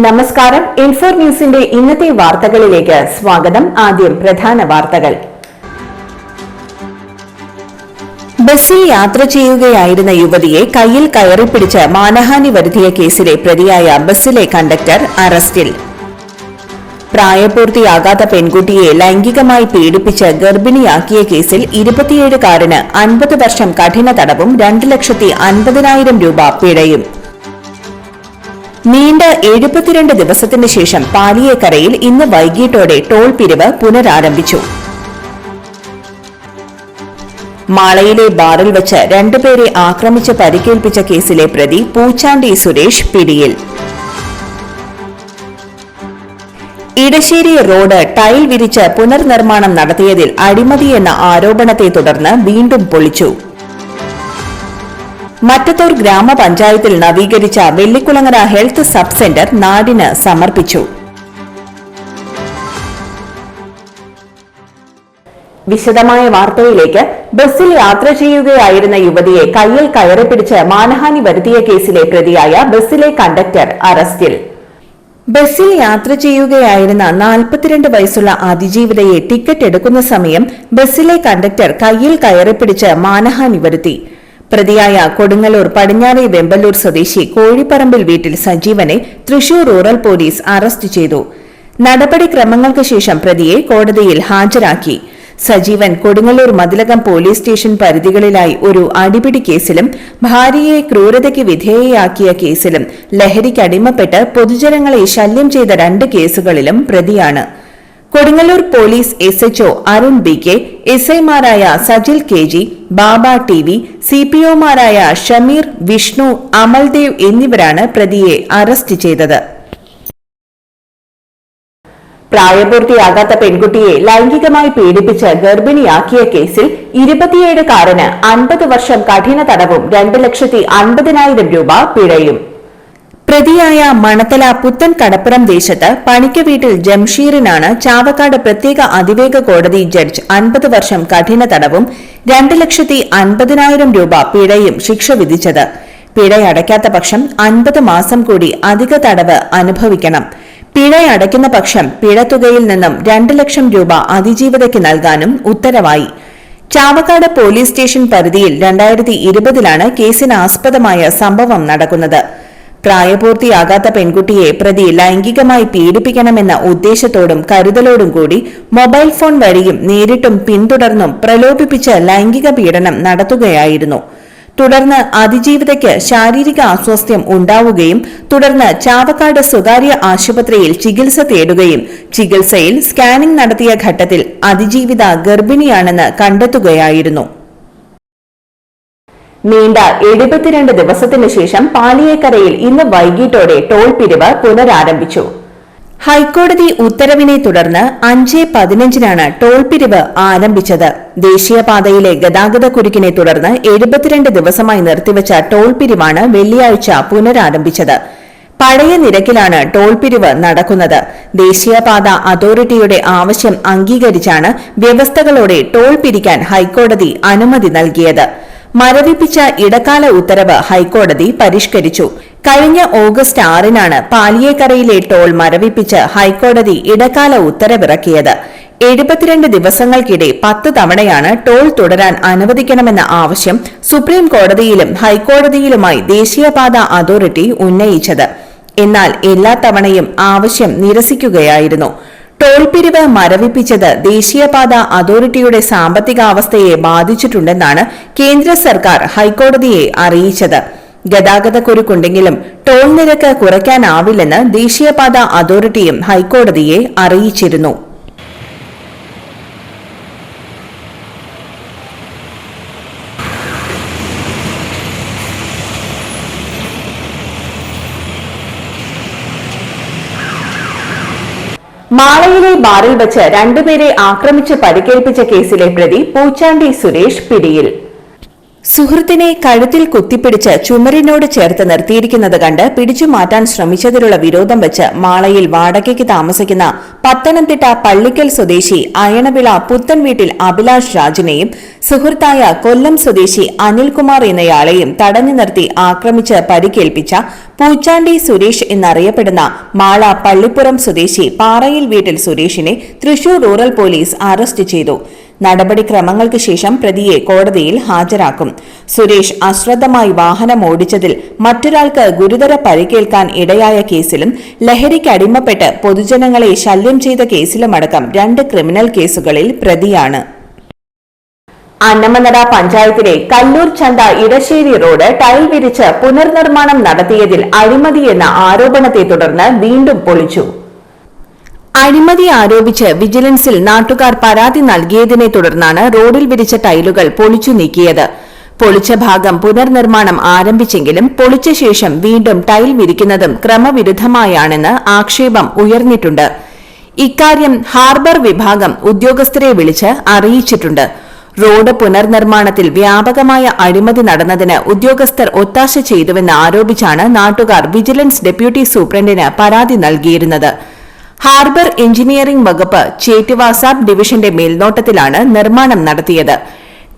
നമസ്കാരം. ഇൻഫോ ന്യൂസിന്റെ ഇന്നത്തെ വാർത്തകളിലേക്ക് സ്വാഗതം. ആദ്യം പ്രധാന വാർത്തകൾ. ബസ്സിൽ യാത്ര ചെയ്യുകയായിരുന്ന യുവതിയെ കയ്യിൽ കയറിപ്പിടിച്ച് മാനഹാനി വരുത്തിയ കേസിലെ പ്രതിയായ ബസ്സിലെ കണ്ടക്ടർ അറസ്റ്റിൽ. പ്രായപൂർത്തിയാകാത്ത പെൺകുട്ടിയെ ലൈംഗികമായി പീഡിപ്പിച്ച് ഗർഭിണിയാക്കിയ കേസിൽ 27-കാരന് 50 വർഷം കഠിന തടവും 2,50,000 രൂപ പിഴയും. നീണ്ട 72 ദിവസത്തിന് ശേഷം പാലിയേക്കരയിൽ ഇന്ന് വൈകിട്ടോടെ ടോൾ പിരിവ് പുനരാരംഭിച്ചു. മാളയിലെ ബാറിൽ വെച്ച് 2 പേരെ ആക്രമിച്ച് പരിക്കേൽപ്പിച്ച കേസിലെ പ്രതി പൂച്ചാണ്ടി സുരേഷ് പിടിയിൽ. ഇടശ്ശേരി റോഡ് ടൈൽ വിരിച്ച് പുനർനിർമ്മാണം നടത്തിയതിൽ അഴിമതിയെന്ന ആരോപണത്തെ തുടർന്ന് വീണ്ടും പൊളിച്ചു. മറ്റത്തൂർ ഗ്രാമപഞ്ചായത്തിൽ നവീകരിച്ച വെള്ളിക്കുളങ്ങര ഹെൽത്ത് സബ് സെന്റർ നാടിന് സമർപ്പിച്ചു. വിശദമായ വാർത്തയിലേക്ക്. ബസ്സിൽ യാത്ര ചെയ്യുകയായിരുന്ന യുവതിയെ കയ്യിൽ കയറിപ്പിടിച്ച് മാനഹാനി വരുത്തിയ കേസിലെ പ്രതിയായ ബസ്സിലെ കണ്ടക്ടർ അറസ്റ്റിൽ. ബസ്സിൽ യാത്ര ചെയ്യുകയായിരുന്ന 42 വയസ്സുള്ള അതിജീവിതയെ ടിക്കറ്റ് എടുക്കുന്ന സമയം ബസ്സിലെ കണ്ടക്ടർ കയ്യിൽ കയറിപ്പിടിച്ച് മാനഹാനി വരുത്തി. പ്രതിയായ കൊടുങ്ങല്ലൂർ പടിഞ്ഞാറെ വെമ്പല്ലൂർ സ്വദേശി കോഴിപ്പറമ്പിൽ വീട്ടിൽ സജീവനെ തൃശൂർ റൂറൽ പോലീസ് അറസ്റ്റ് ചെയ്തു. നടപടിക്രമങ്ങൾക്ക് ശേഷം പ്രതിയെ കോടതിയിൽ ഹാജരാക്കി. സജീവൻ കൊടുങ്ങല്ലൂർ മതിലകം പോലീസ് സ്റ്റേഷൻ പരിധികളിലായി ഒരു അടിപിടി കേസിലും ഭാര്യയെ ക്രൂരതയ്ക്ക് വിധേയയാക്കിയ കേസിലും ലഹരിക്കടിമപ്പെട്ട് പൊതുജനങ്ങളെ ശല്യം ചെയ്ത 2 കേസുകളിലും പ്രതിയാണ്. Kodungallur police SHO Arun BK, SIമാരായ സജിൽ KG, ബാബ TV, CPOമാരായ ഷമീർ, വിഷ്ണു, അമൽദേവ് എന്നിവരാണ് പ്രതിയെ അറസ്റ്റ് ചെയ്തത്. പ്രായപൂർത്തിയാകാത്ത പെൺകുട്ടിയെ ലൈംഗികമായി പീഡിപ്പിച്ച് ഗർഭിണിയാക്കിയ കേസിൽ 27-കാരന് 50 വർഷം കഠിന തടവും 2,50,000 രൂപ പിഴയും. പ്രതിയായ മണത്തല പുത്തൻ കടപ്പുറം ദേശത്ത് പണിക്ക വീട്ടിൽ ജംഷീറിനാണ് ചാവക്കാട് പ്രത്യേക അതിവേഗ കോടതി ജഡ്ജ് 50 വർഷം കഠിന തടവും 2,50,000 രൂപ പിഴയും ശിക്ഷ വിധിച്ചത്. പിഴയടയ്ക്കാത്ത പക്ഷം 50 മാസം കൂടി അധിക തടവ് അനുഭവിക്കണം. പിഴയടയ്ക്കുന്ന പക്ഷം പിഴത്തുകയിൽ നിന്നും 2 ലക്ഷം രൂപ അതിജീവിതയ്ക്ക് നൽകാനും ഉത്തരവായി. ചാവക്കാട് പോലീസ് സ്റ്റേഷൻ പരിധിയിൽ 2020-ലാണ് കേസിനാസ്പദമായ സംഭവം നടക്കുന്നത്. പ്രായപൂർത്തിയാകാത്ത പെൺകുട്ടിയെ പ്രതി ലൈംഗികമായി പീഡിപ്പിക്കണമെന്ന ഉദ്ദേശത്തോടും കരുതലോടും കൂടി മൊബൈൽ ഫോൺ വഴിയും നേരിട്ടും പിന്തുടർന്നും പ്രലോഭിപ്പിച്ച് ലൈംഗിക പീഡനം നടത്തുകയായിരുന്നു. തുടർന്ന് അതിജീവിതയ്ക്ക് ശാരീരിക അസ്വാസ്ഥ്യം ഉണ്ടാവുകയും തുടർന്ന് ചാവക്കാട് സ്വകാര്യ ആശുപത്രിയിൽ ചികിത്സ തേടുകയും ചികിത്സയിൽ സ്കാനിംഗ് നടത്തിയ ഘട്ടത്തിൽ അതിജീവിത ഗർഭിണിയാണെന്ന് കണ്ടെത്തുകയായിരുന്നു. നീണ്ട 72 ദിവസത്തിനു ശേഷം പാലിയേക്കരയിൽ ഇന്ന് വൈകിട്ടോടെ ടോൾ പിരിവ് പുനരാരംഭിച്ചു. ഹൈക്കോടതി ഉത്തരവിനെ തുടർന്ന് 5:15-നാണ് ടോൾ പിരിവ് ആരംഭിച്ചത്. ദേശീയപാതയിലെ ഗതാഗതക്കുരുക്കിനെ തുടർന്ന് 72 ദിവസമായി നിർത്തിവച്ച ടോൾ പിരിവാണ് വെള്ളിയാഴ്ച പുനരാരംഭിച്ചത്. പഴയ നിരക്കിലാണ് ടോൾ പിരിവ് നടക്കുന്നത്. ദേശീയപാത അതോറിറ്റിയുടെ ആവശ്യം അംഗീകരിച്ചാണ് വ്യവസ്ഥകളോടെ ടോൾ പിരിക്കാൻ ഹൈക്കോടതി അനുമതി നൽകിയത്. മരവിപ്പിച്ച ഇടക്കാല ഉത്തരവ് ഹൈക്കോടതി പരിഷ്കരിച്ചു. കഴിഞ്ഞ ഓഗസ്റ്റ് 6-നാണ് പാലിയേക്കരയിലെ ടോൾ മരവിപ്പിച്ച് ഹൈക്കോടതി ഇടക്കാല ഉത്തരവിറക്കിയത്. 72 ദിവസങ്ങൾക്കിടെ 10 തവണയാണ് ടോൾ തുടരാൻ അനുവദിക്കണമെന്ന ആവശ്യം സുപ്രീം കോടതിയിലും ഹൈക്കോടതിയിലുമായി ദേശീയപാത അതോറിറ്റി ഉന്നയിച്ചത്. എന്നാൽ എല്ലാ തവണയും ആവശ്യം നിരസിക്കുകയായിരുന്നു. ടോൾ പിരിവ് മരവിപ്പിച്ചത് ദേശീയപാത അതോറിറ്റിയുടെ സാമ്പത്തികാവസ്ഥയെ ബാധിച്ചിട്ടുണ്ടെന്നാണ് കേന്ദ്ര സർക്കാർ ഹൈക്കോടതിയെ അറിയിച്ചത്. ഗതാഗതക്കുരുക്കുണ്ടെങ്കിലും ടോൾ നിരക്ക് കുറയ്ക്കാനാവില്ലെന്ന് ദേശീയപാത അതോറിറ്റിയും ഹൈക്കോടതിയെ അറിയിച്ചിരുന്നു. മാളയിലെ ബാറിൽ വെച്ച് 2 പേരെ ആക്രമിച്ച് പരിക്കേൽപ്പിച്ച കേസിലെ പ്രതി പൂച്ചാണ്ടി സുരേഷ് പിടിയിൽ. സുഹൃത്തിനെ കഴുത്തിൽ കുത്തിപ്പിടിച്ച് ചുമരിനോട് ചേർത്ത് നിർത്തിയിരിക്കുന്നത് കണ്ട് പിടിച്ചുമാറ്റാൻ ശ്രമിച്ചതിലുള്ള വിരോധം വെച്ച് മാളയിൽ വാടകയ്ക്ക് താമസിക്കുന്ന പത്തനംതിട്ട പള്ളിക്കൽ സ്വദേശി അയണവിള പുത്തൻ വീട്ടിൽ അഭിലാഷ് രാജിനെയും സുഹൃത്തായ കൊല്ലം സ്വദേശി അനിൽകുമാർ എന്നയാളെയും തടഞ്ഞു നിർത്തി ആക്രമിച്ച് പരിക്കേൽപ്പിച്ച പൂച്ചാണ്ടി സുരേഷ് എന്നറിയപ്പെടുന്ന മാള പള്ളിപ്പുറം സ്വദേശി പാറയിൽ വീട്ടിൽ സുരേഷിനെ തൃശൂർ റൂറൽ പോലീസ് അറസ്റ്റ് ചെയ്തു. നടപടിക്രമങ്ങൾക്ക് ശേഷം പ്രതിയെ കോടതിയിൽ ഹാജരാക്കും. സുരേഷ് അശ്രദ്ധമായി വാഹനം ഓടിച്ചതിൽ മറ്റൊരാൾക്ക് ഗുരുതര പരിക്കേൽക്കാൻ ഇടയായ കേസിലും ലഹരിക്കടിമപ്പെട്ട് പൊതുജനങ്ങളെ ശല്യം ചെയ്ത കേസിലുമടക്കം 2 ക്രിമിനൽ കേസുകളിൽ പ്രതിയാണ്. അന്നമനട പഞ്ചായത്തിലെ കല്ലൂർ ചന്ത ഇടശ്ശേരി റോഡ് ടൈൽ വിരിച്ച് പുനർനിർമ്മാണം നടത്തിയതിൽ അഴിമതിയെന്ന ആരോപണത്തെ തുടർന്ന് വീണ്ടും പൊളിച്ചു. അഴിമതി ആരോപിച്ച് വിജിലൻസിൽ നാട്ടുകാർ പരാതി നൽകിയതിനെ തുടർന്നാണ് റോഡിൽ വിരിച്ച ടൈലുകൾ പൊളിച്ചു നീക്കിയത്. പൊളിച്ച ഭാഗം പുനർനിർമ്മാണം ആരംഭിച്ചെങ്കിലും പൊളിച്ച ശേഷം വീണ്ടും ടൈൽ വിരിക്കുന്നതും ക്രമവിരുദ്ധമായാണെന്ന് ആക്ഷേപം ഉയർന്നിട്ടുണ്ട്. ഇക്കാര്യം ഹാർബർ വിഭാഗം ഉദ്യോഗസ്ഥരെ വിളിച്ച് അറിയിച്ചിട്ടുണ്ട്. റോഡ് പുനർനിർമ്മാണത്തിൽ വ്യാപകമായ അഴിമതി നടന്നതിന് ഉദ്യോഗസ്ഥർ ഒത്താശ ചെയ്തുവെന്ന് ആരോപിച്ചാണ് നാട്ടുകാർ വിജിലൻസ് ഡെപ്യൂട്ടി സൂപ്രണ്ടിന് പരാതി നൽകിയിരുന്നത്. ഹാർബർ എഞ്ചിനീയറിംഗ് വകുപ്പ് ചേറ്റുവ സബ് ഡിവിഷന്റെ മേൽനോട്ടത്തിലാണ് നിർമ്മാണം നടത്തിയത്.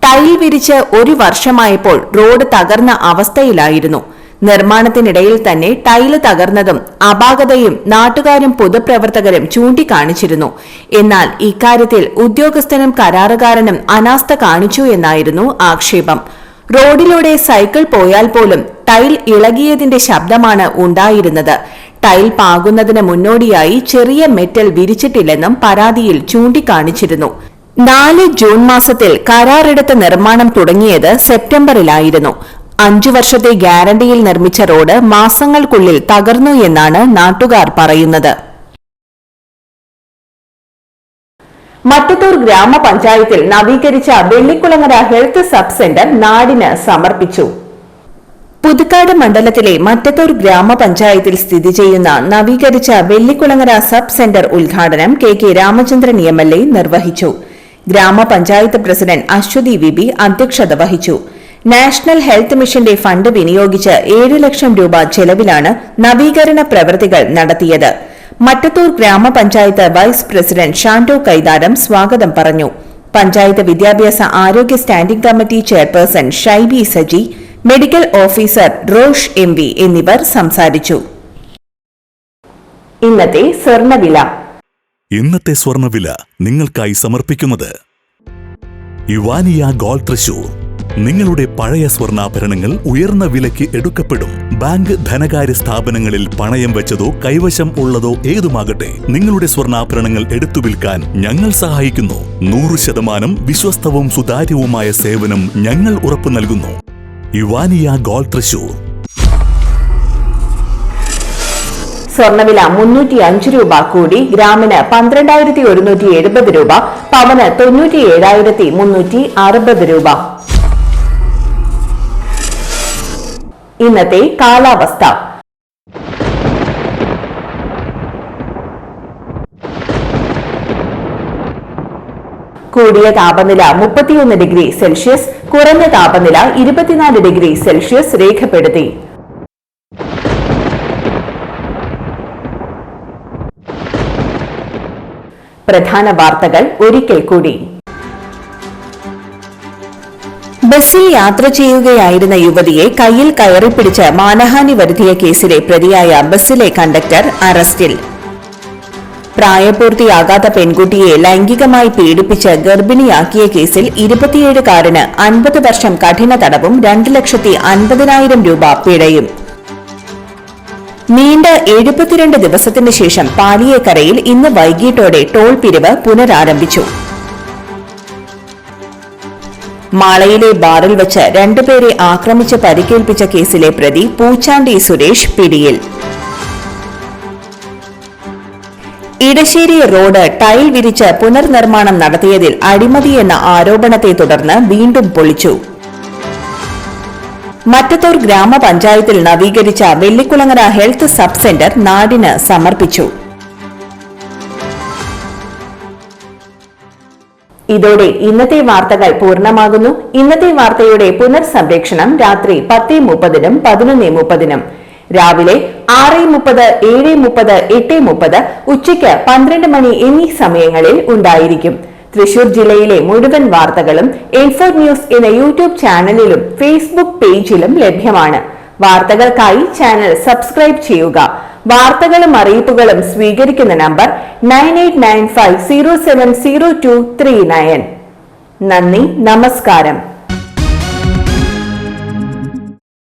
ടൈൽ വിരിച്ച് 1 വർഷമായപ്പോൾ റോഡ് തകർന്ന അവസ്ഥയിലായിരുന്നു. നിർമ്മാണത്തിനിടയിൽ തന്നെ ടൈല് തകർന്നതും അപാകതയും നാട്ടുകാരും പൊതുപ്രവർത്തകരും ചൂണ്ടിക്കാണിച്ചിരുന്നു. എന്നാൽ ഇക്കാര്യത്തിൽ ഉദ്യോഗസ്ഥനും കരാറുകാരനും അനാസ്ഥ കാണിച്ചു എന്നായിരുന്നു ആക്ഷേപം. റോഡിലൂടെ സൈക്കിൾ പോയാൽ പോലും ടൈൽ ഇളകിയതിന്റെ ശബ്ദമാണ് ഉണ്ടായിരുന്നത്. ടൈൽ പാകുന്നതിന് മുന്നോടിയായി ചെറിയ മെറ്റൽ വിരിച്ചിട്ടില്ലെന്നും പരാതിയിൽ ചൂണ്ടിക്കാണിച്ചിരുന്നു. 4 ജൂൺ മാസത്തിൽ കരാറെടുത്ത നിർമ്മാണം തുടങ്ങിയത് സെപ്റ്റംബറിലായിരുന്നു. 5 വർഷത്തെ ഗ്യാരണ്ടിയിൽ നിർമ്മിച്ച റോഡ് മാസങ്ങൾക്കുള്ളിൽ തകർന്നു എന്നാണ് നാട്ടുകാർ പറയുന്നത്. മറ്റത്തൂർ ഗ്രാമപഞ്ചായത്തിൽ നവീകരിച്ച വെള്ളിക്കുളങ്ങര ഹെൽത്ത് സബ് സെന്റർ നാടിന് സമർപ്പിച്ചു. പുതുക്കാട് മണ്ഡലത്തിലെ മറ്റത്തൂർ ഗ്രാമപഞ്ചായത്തിൽ സ്ഥിതി ചെയ്യുന്ന നവീകരിച്ച വെള്ളിക്കുളങ്ങര സബ് സെന്റർ ഉദ്ഘാടനം കെ രാമചന്ദ്രൻ MLA നിർവഹിച്ചു. ഗ്രാമപഞ്ചായത്ത് പ്രസിഡന്റ് അശ്വതി വിബി അധ്യക്ഷത വഹിച്ചു. നാഷണൽ ഹെൽത്ത് മിഷന്റെ ഫണ്ട് വിനിയോഗിച്ച് 7 ലക്ഷം രൂപ ചെലവിലാണ് നവീകരണ പ്രവൃത്തികൾ നടത്തിയത്. മറ്റത്തൂർ ഗ്രാമപഞ്ചായത്ത് വൈസ് പ്രസിഡന്റ് ഷാന്റോ കൈതാരം സ്വാഗതം പറഞ്ഞു. പഞ്ചായത്ത് വിദ്യാഭ്യാസ ആരോഗ്യ standing committee chairperson Shaibi Saji, medical officer Rosh MV എന്നിവർ സംസാരിച്ചു. ഇന്നത്തെ സ്വർണ്ണവില നിങ്ങൾക്കായി സമർപ്പിക്കുന്നത് ഇവാനിയ ഗോൾഡ് തൃശൂർ. നിങ്ങളുടെ പഴയ സ്വർണ്ണാഭരണങ്ങൾ ഉയർന്ന വിലയ്ക്ക് എടുക്കപ്പെടും. ബാങ്ക്, ധനകാര്യ സ്ഥാപനങ്ങളിൽ പണയം വെച്ചതോ കൈവശം ഉള്ളതോ ഏതുമാകട്ടെ, നിങ്ങളുടെ സ്വർണ്ണാഭരണങ്ങൾ എടുത്തു വിൽക്കാൻ ഞങ്ങൾ സഹായിക്കുന്നു. 100% വിശ്വസ്തവും സുതാര്യവുമായ സേവനം ഞങ്ങൾ ഉറപ്പു നൽകുന്നു. ഇവാനിയ ഗോൾഡ് തൃശൂർ. സ്വർണ്ണവില 305 രൂപ കൂടി ഗ്രാമിന് 12,170 രൂപ, പവന് 97,360 രൂപ. ഇന്നത്തെ കാലാവസ്ഥ. കൂടിയ താപനില 31 ഡിഗ്രി സെൽഷ്യസ്, കുറഞ്ഞ താപനില 24 ഡിഗ്രി സെൽഷ്യസ് രേഖപ്പെടുത്തി. പ്രധാന വാർത്തകൾ ഒരിക്കൽ കൂടി. ബസ്സിൽ യാത്ര ചെയ്യുകയായിരുന്ന യുവതിയെ കയ്യിൽ കയറിപ്പിടിച്ച് മാനഹാനി വരുത്തിയ കേസിലെ പ്രതിയായ ബസ്സിലെ കണ്ടക്ടർ അറസ്റ്റിൽ. പ്രായപൂർത്തിയാകാത്ത പെൺകുട്ടിയെ ലൈംഗികമായി പീഡിപ്പിച്ച് ഗർഭിണിയാക്കിയ കേസിൽ 27-കാരന് 50 വർഷം കഠിന തടവും 2,50,000 രൂപ പിഴയും. നീണ്ട 72 ദിവസത്തിന് ശേഷം പാലിയേക്കരയിൽ ഇന്ന് വൈകിട്ടോടെ ടോൾ പിരിവ് പുനരാരംഭിച്ചു. മാളയിലെ ബാറിൽ വെച്ച് 2 പേരെ ആക്രമിച്ച് പരിക്കേൽപ്പിച്ച കേസിലെ പ്രതി പൂച്ചാണ്ടി സുരേഷ് പിടിയിൽ. ഇടശ്ശേരി റോഡ് ടൈൽ വിരിച്ച് പുനർനിർമ്മാണം നടത്തിയതിൽ അഴിമതിയെന്ന ആരോപണത്തെ തുടർന്ന് വീണ്ടും പൊളിച്ചു. മറ്റത്തൂർ ഗ്രാമപഞ്ചായത്തിൽ നവീകരിച്ച വെള്ളിക്കുളങ്ങര ഹെൽത്ത് സബ് സെന്റർ നാടിന് സമർപ്പിച്ചു. ഇതോടെ ഇന്നത്തെ വാർത്തകൾ പൂർണ്ണമാകുന്നു. ഇന്നത്തെ വാർത്തയുടെ പുനർസംപ്രേക്ഷണം രാത്രി 10:30-നും 11:30-നും, രാവിലെ 6:30, 7:30, 8:30, ഉച്ചയ്ക്ക് 12 മണി എന്നീ സമയങ്ങളിൽ ഉണ്ടായിരിക്കും. തൃശൂർ ജില്ലയിലെ മുഴുവൻ വാർത്തകളും ഇൻഫോ ന്യൂസ് എന്ന യൂട്യൂബ് ചാനലിലും ഫേസ്ബുക്ക് പേജിലും ലഭ്യമാണ്. വാർത്തകൾക്കായി ചാനൽ സബ്സ്ക്രൈബ് ചെയ്യുക. വാർത്തകളും അറിയിപ്പുകളും സ്വീകരിക്കുന്ന നമ്പർ 9895070239. നന്ദി, നമസ്കാരം.